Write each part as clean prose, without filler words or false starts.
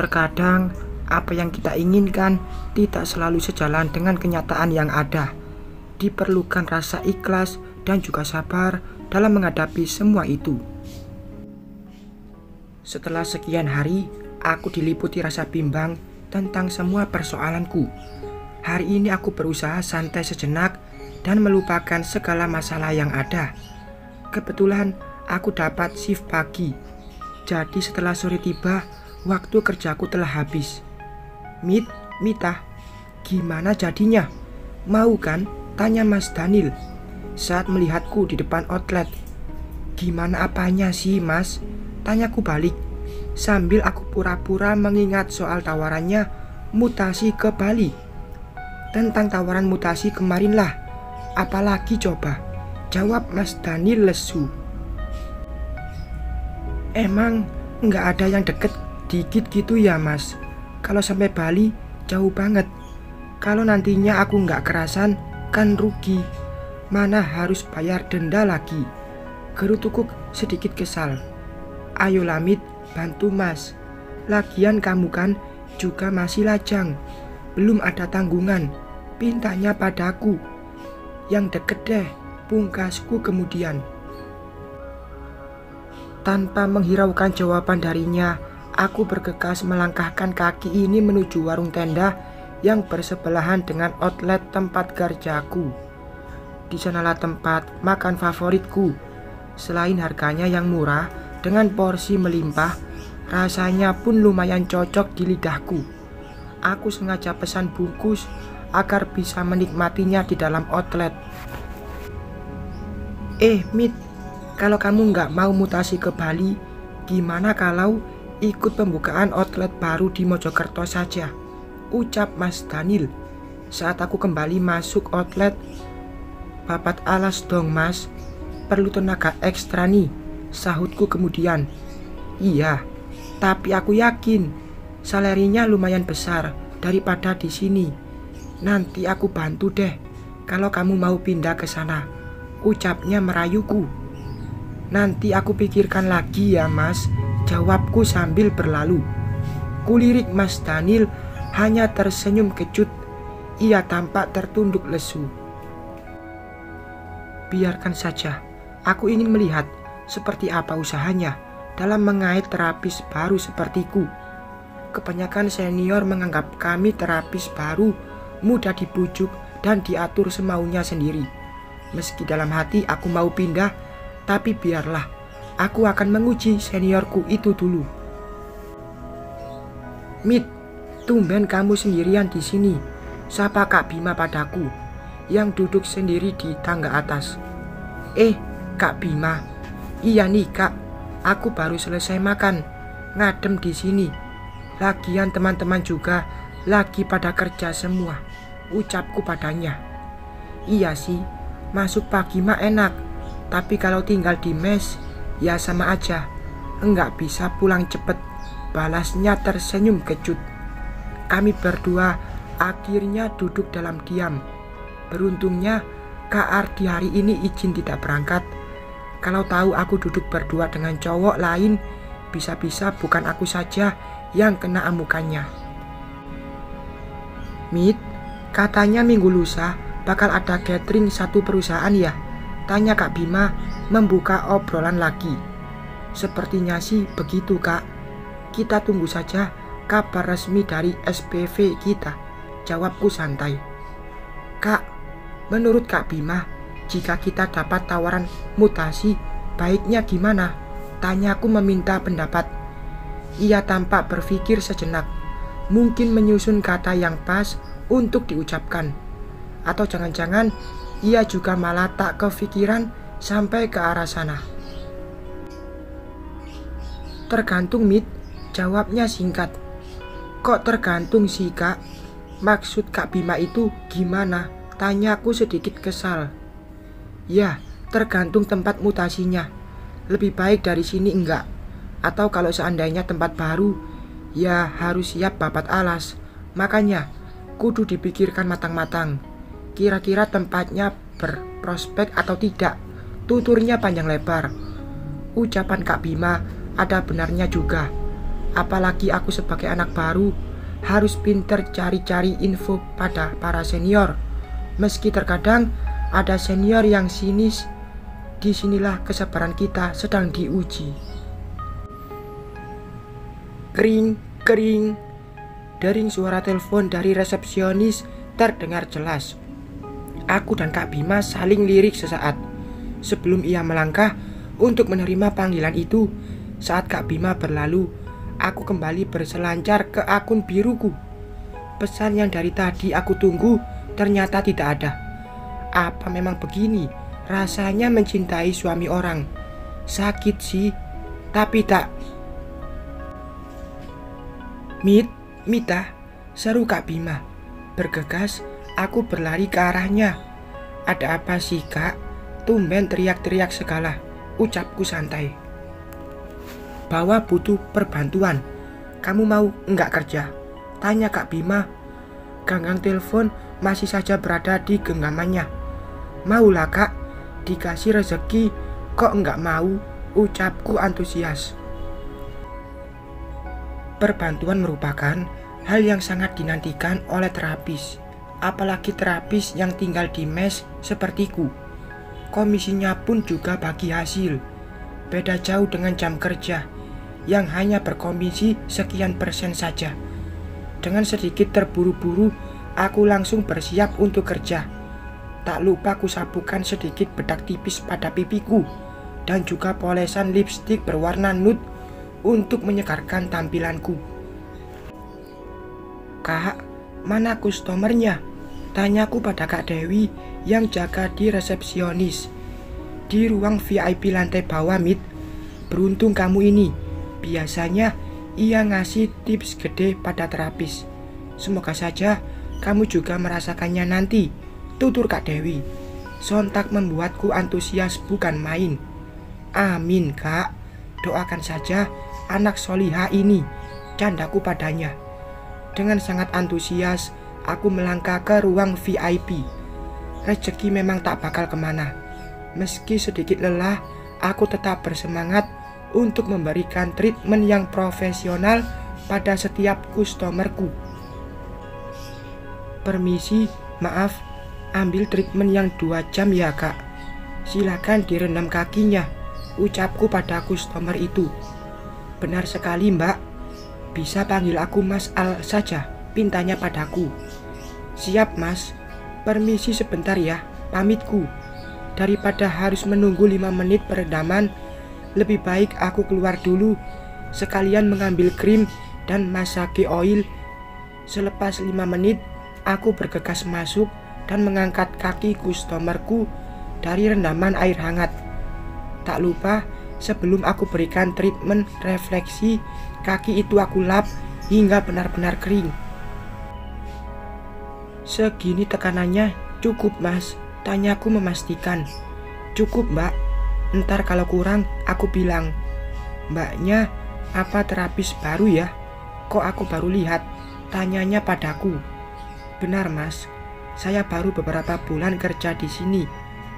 Terkadang apa yang kita inginkan tidak selalu sejalan dengan kenyataan yang ada. Diperlukan rasa ikhlas dan juga sabar dalam menghadapi semua itu. Setelah sekian hari, aku diliputi rasa bimbang tentang semua persoalanku. Hari ini aku berusaha santai sejenak dan melupakan segala masalah yang ada. Kebetulan aku dapat shift pagi. Jadi setelah sore tiba, waktu kerjaku telah habis. Mita, gimana jadinya? Mau kan? Tanya Mas Daniel saat melihatku di depan outlet. Gimana apanya sih Mas? Tanyaku balik sambil aku pura-pura mengingat soal tawarannya mutasi ke Bali. Tentang tawaran mutasi kemarin lah. Apalagi coba? Jawab Mas Daniel lesu. Emang nggak ada yang deket dikit gitu ya Mas? Kalau sampai Bali jauh banget. Kalau nantinya aku nggak kerasan kan rugi. Mana harus bayar denda lagi. Gerutuku sedikit kesal. Ayo Lamit, bantu Mas. Lagian kamu kan juga masih lajang. Belum ada tanggungan. Pintanya padaku. Yang deket deh, pungkasku kemudian. Tanpa menghiraukan jawaban darinya, aku bergegas melangkahkan kaki ini menuju warung tenda yang bersebelahan dengan outlet tempat kerjaku. Di sanalah tempat makan favoritku. Selain harganya yang murah dengan porsi melimpah, rasanya pun lumayan cocok di lidahku. Aku sengaja pesan bungkus agar bisa menikmatinya di dalam outlet. Mit, kalau kamu nggak mau mutasi ke Bali, gimana kalau ikut pembukaan outlet baru di Mojokerto saja? Ucap Mas Daniel saat aku kembali masuk outlet. Papat alas dong Mas, perlu tenaga ekstra nih, sahutku kemudian. Iya, tapi aku yakin salarinya lumayan besar daripada di sini. Nanti aku bantu deh kalau kamu mau pindah ke sana, ucapnya merayuku. Nanti aku pikirkan lagi ya Mas, jawabku sambil berlalu. Kulirik Mas Daniel hanya tersenyum kecut. Ia tampak tertunduk lesu. Biarkan saja, aku ingin melihat seperti apa usahanya dalam mengait terapis baru sepertiku. Kebanyakan senior menganggap kami terapis baru mudah dibujuk dan diatur semaunya sendiri. Meski dalam hati aku mau pindah, tapi biarlah, aku akan menguji seniorku itu dulu. Mit, tumben kamu sendirian di sini, sapa Kak Bima padaku yang duduk sendiri di tangga atas. Kak Bima, iya nih Kak, aku baru selesai makan, ngadem di sini. Lagian teman-teman juga lagi pada kerja semua, ucapku padanya. Iya sih, masuk pagi mah enak, tapi kalau tinggal di mes, ya sama aja, enggak bisa pulang cepet, balasnya tersenyum kecut. Kami berdua akhirnya duduk dalam diam. Beruntungnya Kak Ardi hari ini izin tidak berangkat. Kalau tahu aku duduk berdua dengan cowok lain, bisa-bisa bukan aku saja yang kena amukannya. Mit, katanya minggu lusa bakal ada catering satu perusahaan ya? Tanya Kak Bima membuka obrolan lagi. Sepertinya sih begitu Kak. Kita tunggu saja kabar resmi dari SPV kita, jawabku santai. Kak, menurut Kak Bima, jika kita dapat tawaran mutasi, baiknya gimana? Tanyaku meminta pendapat. Ia tampak berpikir sejenak, mungkin menyusun kata yang pas untuk diucapkan. Atau jangan-jangan ia juga malah tak kepikiran sampai ke arah sana. Tergantung Mit, jawabnya singkat. Kok tergantung sih Kak? Maksud Kak Bima itu gimana? Tanyaku sedikit kesal. Ya, tergantung tempat mutasinya. Lebih baik dari sini enggak. Atau kalau seandainya tempat baru, ya harus siap papat alas. Makanya, kudu dipikirkan matang-matang. Kira-kira tempatnya berprospek atau tidak. Tuturnya panjang lebar. Ucapan Kak Bima ada benarnya juga. Apalagi aku sebagai anak baru harus pinter cari-cari info pada para senior. Meski terkadang ada senior yang sinis, disinilah kesabaran kita sedang diuji. Kering, kering. Dering suara telepon dari resepsionis terdengar jelas. Aku dan Kak Bima saling lirik sesaat. Sebelum ia melangkah untuk menerima panggilan itu, saat Kak Bima berlalu, aku kembali berselancar ke akun biruku. Pesan yang dari tadi aku tunggu ternyata tidak ada. Apa memang begini rasanya mencintai suami orang? Sakit sih, tapi tak. Mita, seru Kak Bima. Bergegas, aku berlari ke arahnya. Ada apa sih Kak? Tumben teriak-teriak segala, ucapku santai. Bahwa butuh perbantuan. Kamu mau enggak kerja? Tanya Kak Bima. Ganggang telepon masih saja berada di genggamannya. Maulah Kak, dikasih rezeki kok enggak mau, ucapku antusias. Perbantuan merupakan hal yang sangat dinantikan oleh terapis, apalagi terapis yang tinggal di mes sepertiku. Komisinya pun juga bagi hasil. Beda jauh dengan jam kerja yang hanya berkomisi sekian persen saja. Dengan sedikit terburu-buru, aku langsung bersiap untuk kerja. Tak lupa ku sapukan sedikit bedak tipis pada pipiku dan juga polesan lipstik berwarna nude untuk menyegarkan tampilanku. Kak, mana kustomernya? Tanyaku pada Kak Dewi yang jaga di resepsionis. Di ruang VIP lantai bawah, Mit. Beruntung kamu ini. Biasanya ia ngasih tips gede pada terapis. Semoga saja kamu juga merasakannya nanti, tutur Kak Dewi. Sontak membuatku antusias bukan main. Amin Kak, doakan saja anak solihah ini, candaku padanya. Dengan sangat antusias, aku melangkah ke ruang VIP. Rezeki memang tak bakal kemana. Meski sedikit lelah, aku tetap bersemangat untuk memberikan treatment yang profesional pada setiap kustomerku. Permisi, maaf, ambil treatment yang 2 jam ya Kak. Silakan direndam kakinya, ucapku pada kustomer itu. Benar sekali Mbak. Bisa panggil aku Mas Al saja, pintanya padaku. Siap Mas, permisi sebentar ya, pamitku. Daripada harus menunggu 5 menit peredaman, lebih baik aku keluar dulu, sekalian mengambil krim dan massage oil. Selepas 5 menit, aku bergegas masuk dan mengangkat kaki kustomerku dari rendaman air hangat. Tak lupa, sebelum aku berikan treatment refleksi, kaki itu aku lap hingga benar-benar kering. Segini tekanannya cukup Mas, tanyaku memastikan. Cukup Mbak, ntar kalau kurang aku bilang. Mbaknya apa terapis baru ya? Kok aku baru lihat? Tanyanya padaku. Benar Mas, saya baru beberapa bulan kerja di sini,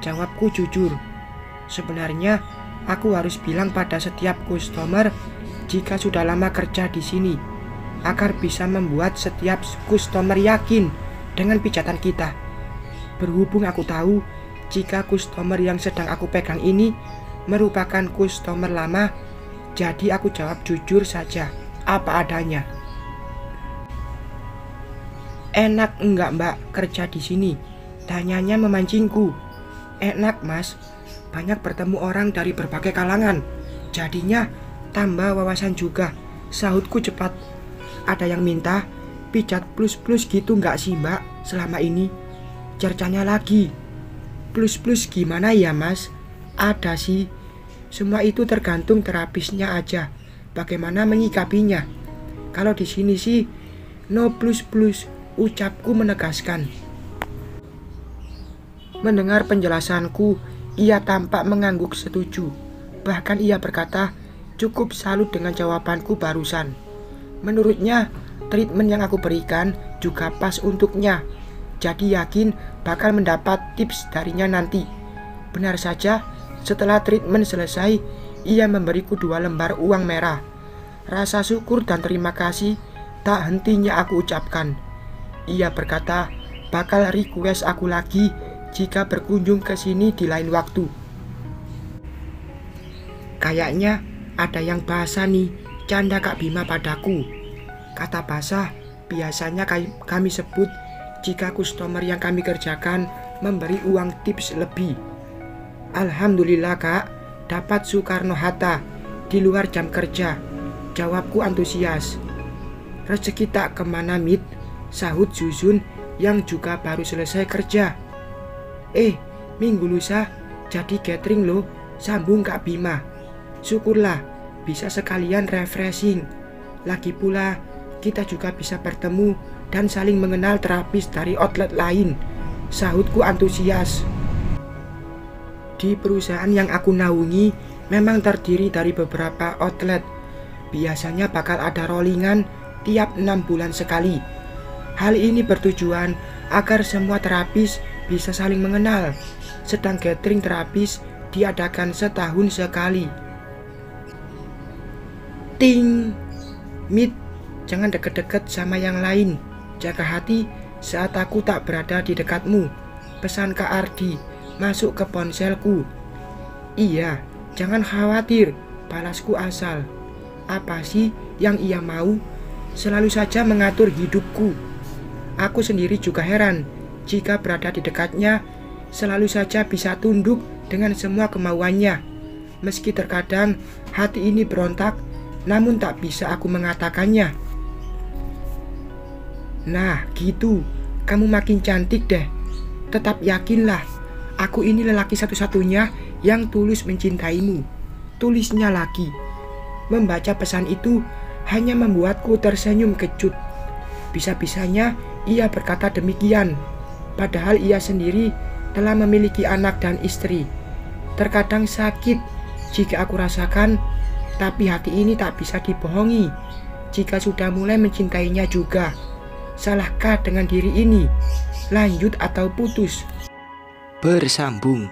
jawabku jujur. Sebenarnya aku harus bilang pada setiap kustomer jika sudah lama kerja di sini, agar bisa membuat setiap kustomer yakin dengan pijatan kita. Berhubung aku tahu jika kustomer yang sedang aku pegang ini merupakan kustomer lama, jadi aku jawab jujur saja, apa adanya. Enak enggak Mbak kerja di sini? Tanyanya memancingku. Enak Mas, banyak bertemu orang dari berbagai kalangan, jadinya tambah wawasan juga, sahutku cepat. Ada yang minta pijat plus-plus gitu nggak sih Mbak selama ini? Cercanya lagi. Plus-plus gimana ya Mas? Ada sih. Semua itu tergantung terapisnya aja, bagaimana menyikapinya. Kalau di sini sih no plus-plus, ucapku menegaskan. Mendengar penjelasanku, ia tampak mengangguk setuju. Bahkan ia berkata cukup salut dengan jawabanku barusan. Menurutnya, treatment yang aku berikan juga pas untuknya. Jadi yakin bakal mendapat tips darinya nanti. Benar saja, setelah treatment selesai, ia memberiku 2 lembar uang merah. Rasa syukur dan terima kasih tak hentinya aku ucapkan. Ia berkata bakal request aku lagi jika berkunjung ke sini di lain waktu. Kayaknya ada yang basah nih, canda Kak Bima padaku. Kata basah biasanya kami sebut jika customer yang kami kerjakan memberi uang tips lebih. Alhamdulillah Kak, dapat Soekarno-Hatta di luar jam kerja. Jawabku antusias. Rezeki tak kemana Mit, sahut Zuzun yang juga baru selesai kerja. Minggu lusa jadi catering loh, sambung Kak Bima. Syukurlah bisa sekalian refreshing. Lagi pula kita juga bisa bertemu dan saling mengenal terapis dari outlet lain, sahutku antusias. Di perusahaan yang aku naungi memang terdiri dari beberapa outlet. Biasanya bakal ada rollingan tiap 6 bulan sekali. Hal ini bertujuan agar semua terapis bisa saling mengenal, sedang gathering terapis diadakan setahun sekali. Ting! Mit, jangan deket-deket sama yang lain. Jaga hati saat aku tak berada di dekatmu. Pesan Kak Ardi masuk ke ponselku. Iya, jangan khawatir, balasku asal. Apa sih yang ia mau? Selalu saja mengatur hidupku. Aku sendiri juga heran jika berada di dekatnya, selalu saja bisa tunduk dengan semua kemauannya. Meski terkadang hati ini berontak, namun tak bisa aku mengatakannya. Nah gitu, kamu makin cantik deh. Tetap yakinlah, aku ini lelaki satu-satunya yang tulus mencintaimu. Tulisnya lagi. Membaca pesan itu hanya membuatku tersenyum kecut. Bisa-bisanya ia berkata demikian, padahal ia sendiri telah memiliki anak dan istri. Terkadang sakit jika aku rasakan, tapi hati ini tak bisa dibohongi. Jika sudah mulai mencintainya juga, salahkah dengan diri ini? Lanjut atau putus? Bersambung.